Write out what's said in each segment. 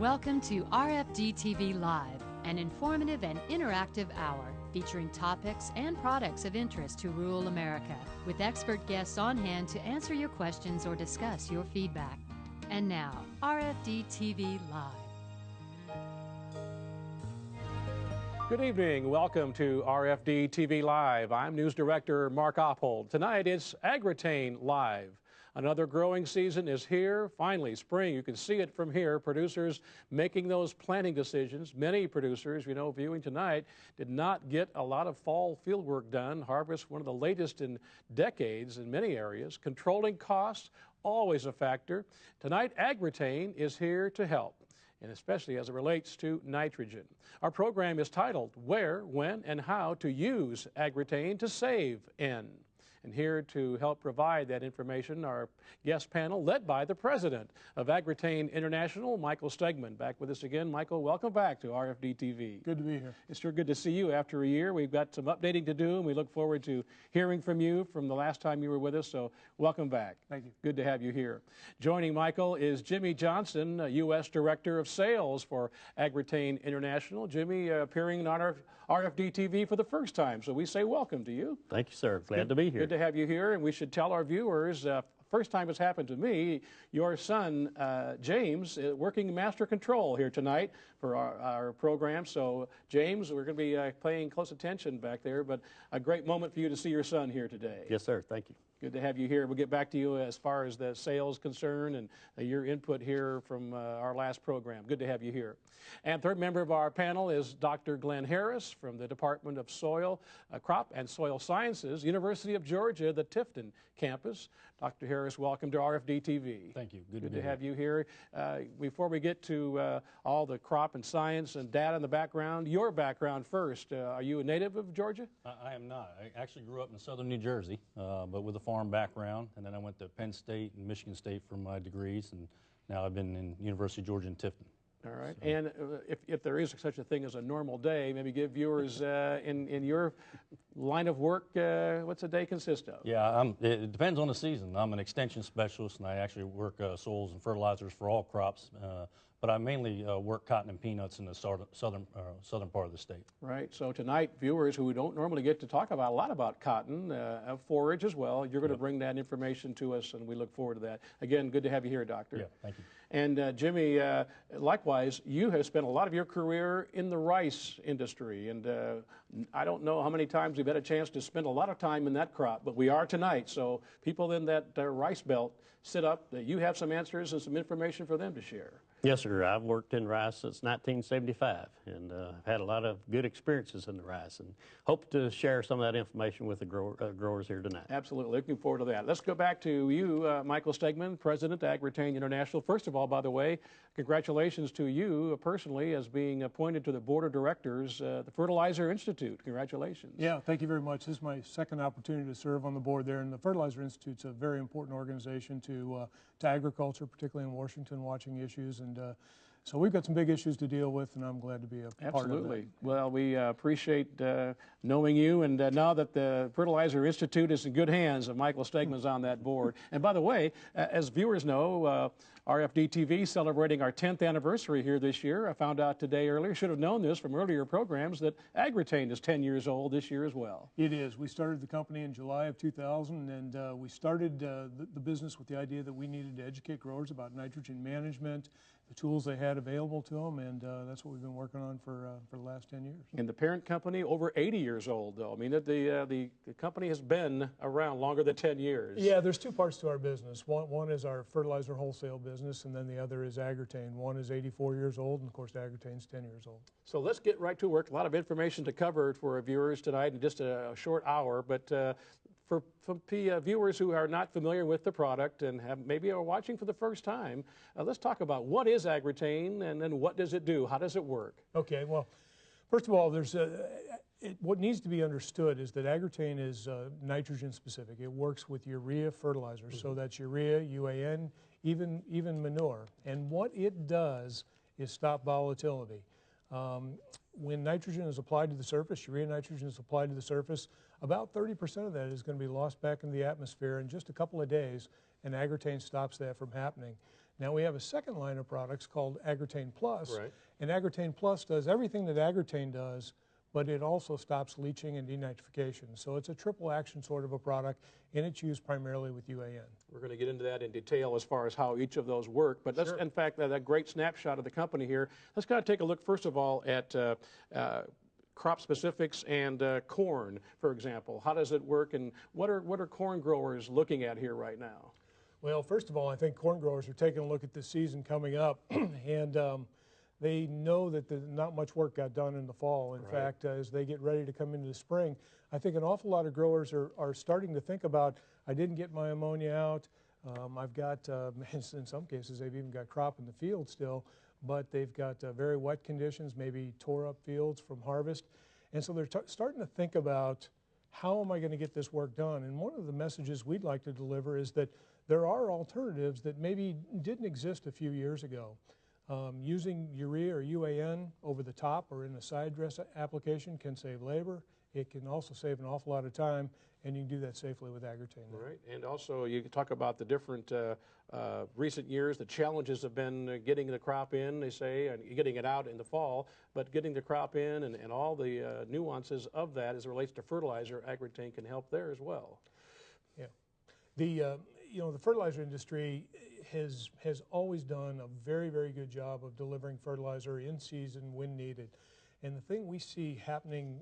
Welcome to RFD-TV Live, an informative and interactive hour featuring topics and products of interest to rural America, with expert guests on hand to answer your questions or discuss your feedback. And now, RFD-TV Live. Good evening. Welcome to RFD-TV Live. I'm News Director Mark Oppold. Tonight it's AGROTAIN Live. Another growing season is here. Finally, spring. You can see it from here. Producers making those planting decisions. Many producers, viewing tonight, did not get a lot of fall field work done. Harvest, one of the latest in decades in many areas. Controlling costs, always a factor. Tonight, AGROTAIN is here to help, and especially as it relates to nitrogen. Our program is titled, Where, When, and How to Use AGROTAIN to Save N. And here to help provide that information, our guest panel, led by the president of AGROTAIN International, Michael Stegman. Back with us again. Michael, welcome back to RFD-TV. Good to be here. It's sure good to see you after a year. We've got some updating to do, and we look forward to hearing from you from the last time you were with us, so welcome back. Thank you. Good to have you here. Joining Michael is Jimmy Johnson, U.S. Director of Sales for AGROTAIN International. Jimmy appearing on our RFD-TV for the first time, so we say welcome to you. Thank you, sir. Glad to be here. Good to have you here, and we should tell our viewers, first time it's happened to me, your son, James, working master control here tonight for our program. So, James, we're going to be paying close attention back there, but a great moment for you to see your son here today. Yes, sir. Thank you. Good to have you here. We'll get back to you as far as the sales concern and your input here from our last program. Good to have you here. And third member of our panel is Dr. Glenn Harris from the Department of Soil, Crop and Soil Sciences, University of Georgia, the Tifton campus. Dr. Harris, welcome to RFD-TV. Thank you. Good to have you here. Before we get to all the crop and science and data in the background, your background first. Are you a native of Georgia? I am not. I actually grew up in southern New Jersey, but with a farm background, and then I went to Penn State and Michigan State for my degrees, and now I've been in University of Georgia in Tifton. All right. So. And if there is such a thing as a normal day, maybe give viewers in your line of work, what's a day consist of? Yeah, it depends on the season. I'm an extension specialist, and I actually work soils and fertilizers for all crops. But I mainly work cotton and peanuts in the southern part of the state. Right. So tonight, viewers who don't normally get to talk about a lot about cotton, forage as well, you're going to bring that information to us, and we look forward to that. Again, good to have you here, Doctor. Yeah, thank you. And Jimmy, likewise, you have spent a lot of your career in the rice industry, and I don't know how many times we've had a chance to spend a lot of time in that crop, but we are tonight. So people in that rice belt, sit up. You have some answers and some information for them to share. Yes, sir. I've worked in rice since 1975, and I've had a lot of good experiences in the rice, and hope to share some of that information with the growers here tonight. Absolutely. Looking forward to that. Let's go back to you, Michael Stegman, President, AGROTAIN International. First of all, by the way, congratulations to you personally as being appointed to the Board of Directors, the Fertilizer Institute. Congratulations. Yeah, thank you very much. This is my second opportunity to serve on the board there, and the Fertilizer Institute's a very important organization to agriculture, particularly in Washington, watching issues. And so we've got some big issues to deal with, and I'm glad to be a part of that. Absolutely. Well, we appreciate knowing you, and now that the Fertilizer Institute is in good hands, Michael Stegman's on that board. And by the way, as viewers know, RFD-TV celebrating our 10th anniversary here this year. I found out today earlier, should have known this from earlier programs, that AGROTAIN is 10 years old this year as well. It is. We started the company in July of 2000, and we started the business with the idea that we needed to educate growers about nitrogen management, the tools they had available to them, and that's what we've been working on for the last 10 years. And the parent company, over 80 years old, though. I mean, the company has been around longer than 10 years. Yeah, there's two parts to our business. One is our fertilizer wholesale business, and then the other is AGROTAIN. One is 84 years old, and of course, AGROTAIN's 10 years old. So let's get right to work. A lot of information to cover for our viewers tonight in just a short hour, but for viewers who are not familiar with the product and maybe are watching for the first time, let's talk about what is AGROTAIN and then what does it do? How does it work? Okay, well, first of all, there's what needs to be understood is that AGROTAIN is nitrogen specific. It works with urea fertilizers, so that's urea, UAN, even manure. And what it does is stop volatility. When nitrogen is applied to the surface, urea nitrogen is applied to the surface, about 30% of that is going to be lost back into the atmosphere in just a couple of days, and AGROTAIN stops that from happening. Now we have a second line of products called AGROTAIN Plus, Right. and AGROTAIN Plus does everything that AGROTAIN does, but it also stops leaching and denitrification. So it's a triple action sort of a product, and it's used primarily with UAN. We're going to get into that in detail as far as how each of those work. But let's, Sure. in fact, that great snapshot of the company here. Let's kind of take a look, first of all, at crop specifics and corn, for example. How does it work, and what are corn growers looking at here right now? Well, first of all, I think corn growers are taking a look at the season coming up, and they know that not much work got done in the fall. In fact, as they get ready to come into the spring, I think an awful lot of growers are starting to think about, I didn't get my ammonia out, I've got, in some cases, they've even got crop in the field still, but they've got very wet conditions, maybe tore up fields from harvest. And so they're starting to think about, how am I going to get this work done? And one of the messages we'd like to deliver is that there are alternatives that maybe didn't exist a few years ago. Using urea or UAN over the top or in a side dress application can save labor. It can also save an awful lot of time, and you can do that safely with AGROTAIN. Right, and also you can talk about the different recent years. The challenges have been getting the crop in, they say, and getting it out in the fall, but getting the crop in and all the nuances of that as it relates to fertilizer, AGROTAIN can help there as well. Yeah, the fertilizer industry has always done a very, very good job of delivering fertilizer in season when needed. And the thing we see happening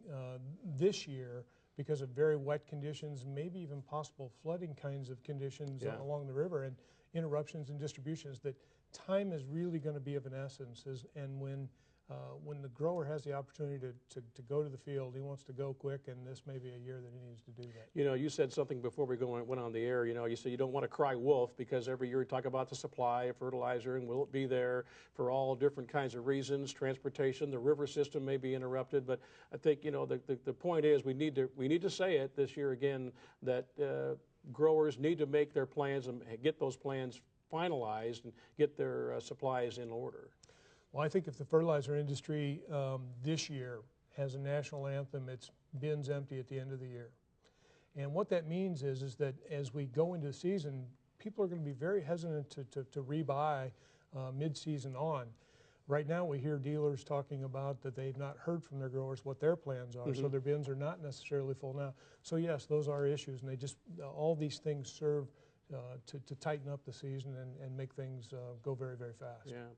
this year, because of very wet conditions, maybe even possible flooding kinds of conditions along the river and interruptions in distributions, that time is really going to be of an essence. And when the grower has the opportunity to go to the field, he wants to go quick, and this may be a year that he needs to do that. You know, you said something before we went on the air. You know, you said you don't want to cry wolf, because every year you talk about the supply of fertilizer and will it be there for all different kinds of reasons, transportation, the river system may be interrupted. But I think, you know, the point is we need to say it this year again, that growers need to make their plans and get those plans finalized and get their supplies in order. Well, I think if the fertilizer industry this year has a national anthem, it's bins empty at the end of the year. And what that means is that as we go into the season, people are going to be very hesitant to rebuy mid-season on. Right now we hear dealers talking about that they've not heard from their growers what their plans are, so their bins are not necessarily full now. So yes, those are issues, and they just, all these things serve to tighten up the season and make things go very, very fast. Yeah.